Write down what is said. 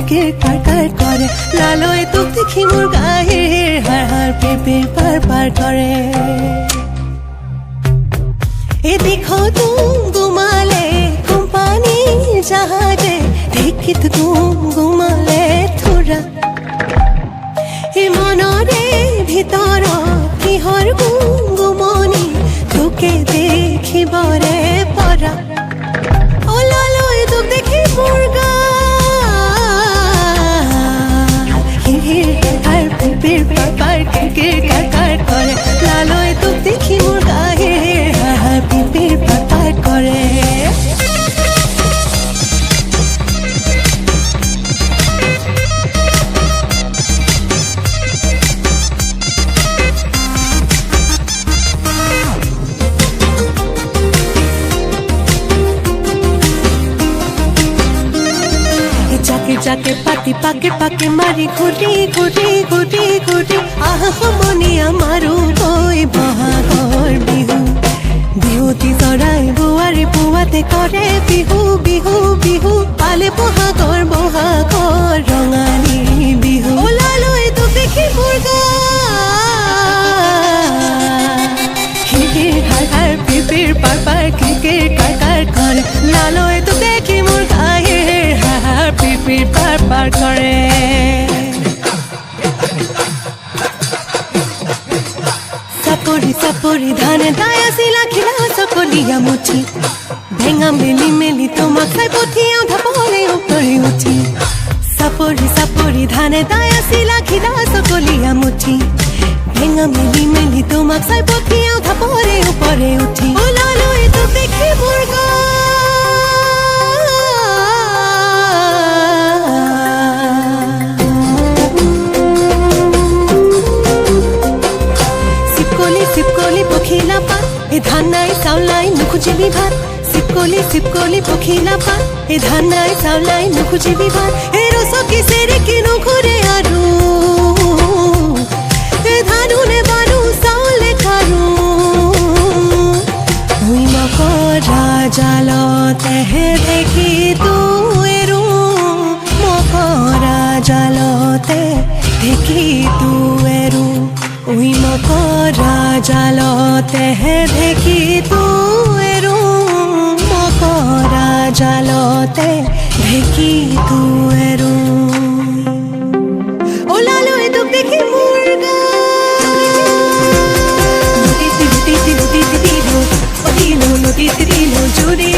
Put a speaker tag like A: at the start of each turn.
A: কিৰকিৰ কাৰ কৰে লালৈ তোক দেখি মোৰ গায়ে হাৰ হাৰ পিৰ পাৰ পাৰ কৰে এ দেখো তুম গুমালে কোম্পানী জাহাজে দেখিত তুম গুমালে থোৰা এ মনৰে ভিতৰত কিহৰ গুমগুমনি তোকে দেখিবৰে পৰা ওলালৈ তোক দেখি মোৰ গা হিৰ কাৰ পিৰ পাৰ কিৰকিৰ কাৰ কৰে লালৈ তোক দেখি মোৰ গায়ে হাৰ পিৰ পাৰ কৰে जाके पाती पाके पाके मारी घुटी घुटी घुटी घुटी आह मनी आमारू गई बहागर बिहु बिहुती चराई बुआरी पुवाते करे बिहु बिहु बिहु पाले बहागर बहागर रंगाली बिहु ओलाলৈ তোক দেখি মোৰ গা হিৰ হাৰ হাৰ পিৰ পাৰ পাৰ কিৰকিৰ কাৰ কৰে লালৈ তোক দেখি মোৰ গায়ে হাৰ পিৰ পাৰ পাৰ কৰে চাপৰি চাপৰি ধানে দাই আছিলা খিলা চকলীয়া মুঠি ভেঙা মেলি মেলি তোমাক চাই পঠিয়াও ঢাপলে উপৰি উঠি চাপৰি চাপৰি ধানে দাই আছিলা খিলা চকলীয়া মুঠি ভেঙা মেলি মেলি তোমাক চাই পঠিয়াও ঢাপলে উপৰে উঠি ওলালৈ তোক দেখি মোৰ গা চিপকলি পখিলা পাত এ ধান নাই চাউলাই নুখুজিবি ভাত চিপকলি পখিলা পাত এ ধান নাই চাউলাই নুখুজিবি ভাত এ ৰচকি চেৰে কিনো ঘূৰে আৰু এ ধানুনে বানু চাউলে খাৰু ভুই মকৰা জালতেহে দেখি তুৱেৰু মকৰা জালতে দেখি তুৱেৰু ওই মকৰা জালতেহে দেখি তুৱেৰু মকৰা জালতে দেখি তুৱেৰু ওলালৈ তোক দেখি মোৰ গা লুটি লুটি লুটি লুটি লুটি লুটি